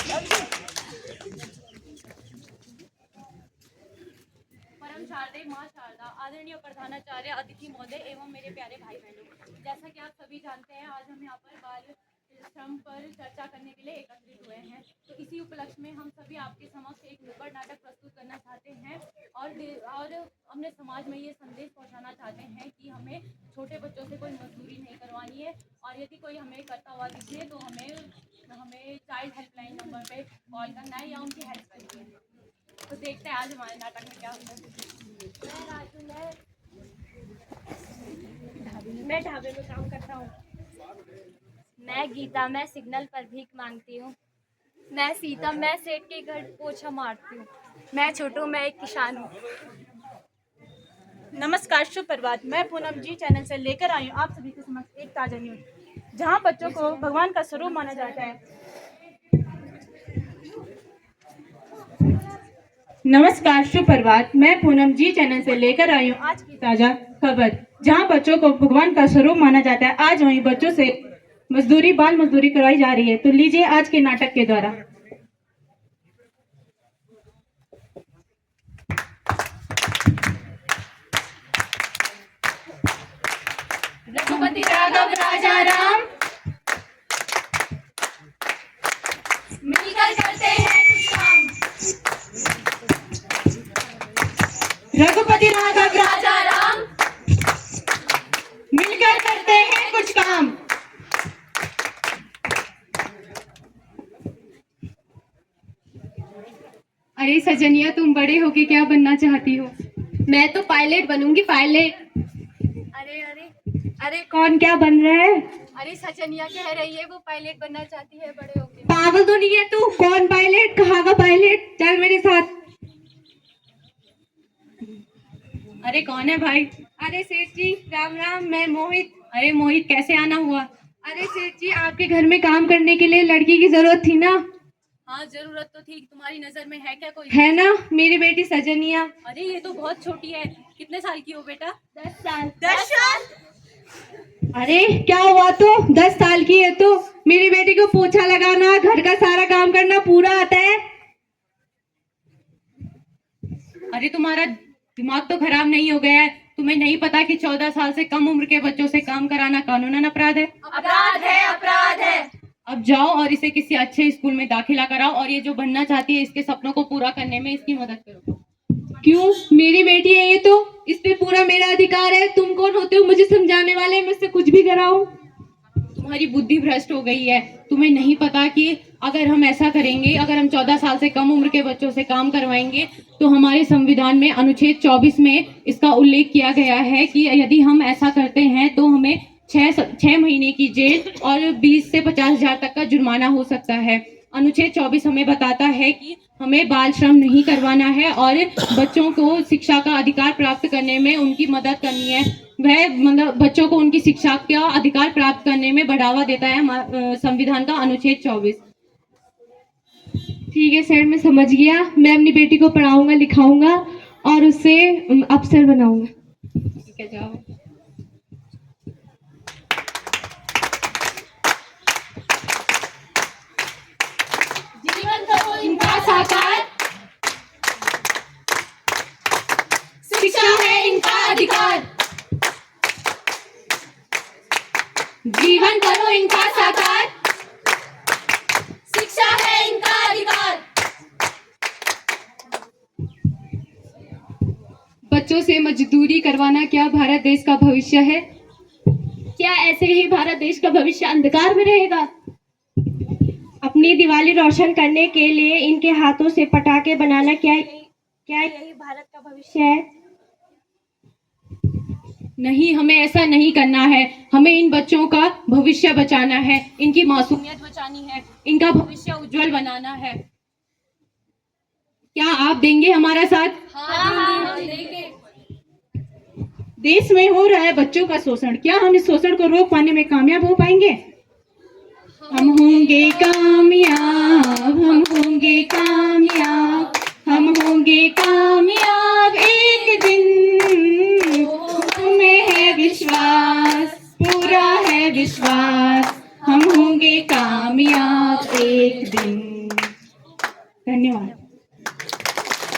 परम शारदे माँ शारदा, आदरणीय प्रधानाचार्य, अतिथि महोदय एवं मेरे प्यारे भाई बहनों, जैसा कि आप सभी जानते हैं, आज हम यहाँ पर बाल श्रम पर चर्चा करने के लिए एकत्रित हुए हैं। तो इसी उपलक्ष्य में हम सभी आपके समक्ष एक नुक्कड़ नाटक प्रस्तुत करना चाहते हैं और अपने समाज में ये संदेश पहुँचाना चाहते हैं कि हमें छोटे बच्चों से कोई मजदूरी नहीं करवानी है, और यदि कोई हमें करता हुआ दिखे तो हमें चाइल्ड हेल्पलाइन नंबर पे कॉल करना है या उनकी हेल्प करनी है। तो देखते हैं आज हमारे नाटक में क्या होता है। मैं ढाबे में काम करता हूँ। मैं गीता, मैं सिग्नल पर भीख मांगती हूँ। मैं सीता, मैं सेठ के घर पोछा मारती हूँ। मैं छोटू, मैं एक किसान हूँ। नमस्कार, शुभ प्रभात। मैं पूनम जी चैनल से लेकर आई हूँ आप सभी के समक्ष एक ताज़ा न्यूज, जहाँ बच्चों को भगवान का स्वरूप माना जाता है। नमस्कार, शुभ प्रभात। मैं पूनम जी चैनल से लेकर आई हूँ आज की ताज़ा खबर, जहाँ बच्चों को भगवान का स्वरूप माना जाता है। आज वहीं बच्चों से बाल मजदूरी करवाई जा रही है। तो लीजिए आज के नाटक के द्वारा। रघुपति राघव राजा राम मिलकर करते हैं कुछ काम। रघुपति राघव राजा राम मिलकर करते हैं कुछ काम। अरे सजनिया, तुम बड़े होके क्या बनना चाहती हो? मैं तो पायलट बनूंगी, पायलट। अरे अरे अरे कौन क्या बन रहा है? अरे सचनिया कह रही है वो पायलट बनना चाहती है बड़े होके। पागल तो नहीं है तू? कौन पायलट? कहाँ का पायलट? चल मेरे साथ। अरे कौन है भाई? अरे सेठ जी, राम राम, मैं मोहित। अरे मोहित, कैसे आना हुआ? अरे सेठ जी, आपके घर में काम करने के लिए लड़की की जरूरत थी ना? हाँ जरूरत तो थी। तुम्हारी नजर में है क्या कोई? है ना, मेरी बेटी सजनिया। अरे ये तो बहुत छोटी है। कितने साल की हो बेटा? 10 साल। 10 साल? अरे क्या हुआ तो? 10 साल की है तो मेरी बेटी को पोछा लगाना, घर का सारा काम करना पूरा आता है। अरे तुम्हारा दिमाग तो खराब नहीं हो गया है? तुम्हें नहीं पता कि 14 साल से कम उम्र के बच्चों से काम कराना कानूनन अपराध है? अपराध है, अपराध है। अब जाओ और इसे किसी अच्छे स्कूल में दाखिला कराओ, और ये जो बनना चाहती है इसके सपनों को पूरा करने में इसकी मदद करो। क्यों? मेरी बेटी है ये तो, इस पे पूरा मेरा अधिकार है। तुम कौन होते हो मुझे समझाने वाले? मुझसे कुछ भी कराओ। तुम्हारी बुद्धि भ्रष्ट हो गई है। तुम्हें नहीं पता कि अगर हम ऐसा करेंगे, अगर हम 14 साल से कम उम्र के बच्चों से काम करवाएंगे तो हमारे संविधान में अनुच्छेद 24 में इसका उल्लेख किया गया है कि यदि हम ऐसा करते हैं तो हमें 6 महीने की जेल और 20 से 50,000 तक का जुर्माना हो सकता है। अनुच्छेद 24 हमें बताता है कि हमें बाल श्रम नहीं करवाना है और बच्चों को शिक्षा का अधिकार प्राप्त करने में उनकी मदद करनी है। वह मतलब बच्चों को उनकी शिक्षा का अधिकार प्राप्त करने में बढ़ावा देता है संविधान का अनुच्छेद 24। ठीक है सर, मैं समझ गया। मैं अपनी बेटी को पढ़ाऊंगा, लिखाऊंगा और उससे अफसर बनाऊंगा। ठीक है, जाओ। जीवन करो इनका साकार, शिक्षा है इनका अधिकार। जीवन करो इनका साकार, शिक्षा है इनका अधिकार। बच्चों से मजदूरी करवाना क्या भारत देश का भविष्य है? क्या ऐसे ही भारत देश का भविष्य अंधकार में रहेगा? अपनी दिवाली रोशन करने के लिए इनके हाथों से पटाखे बनाना क्या यही भारत का भविष्य है? नहीं, हमें ऐसा नहीं करना है। हमें इन बच्चों का भविष्य बचाना है, इनकी मासूमियत बचानी है, इनका भविष्य उज्जवल बनाना है। क्या आप देंगे हमारा साथ? हाँ, देंगे। देश में हो रहा है बच्चों का शोषण, क्या हम इस शोषण को रोक पाने में कामयाब हो पाएंगे? हम होंगे कामयाब, हम होंगे कामयाब, हम होंगे कामयाब एक दिन। हमें है विश्वास, पूरा है विश्वास, हम होंगे कामयाब एक दिन। धन्यवाद।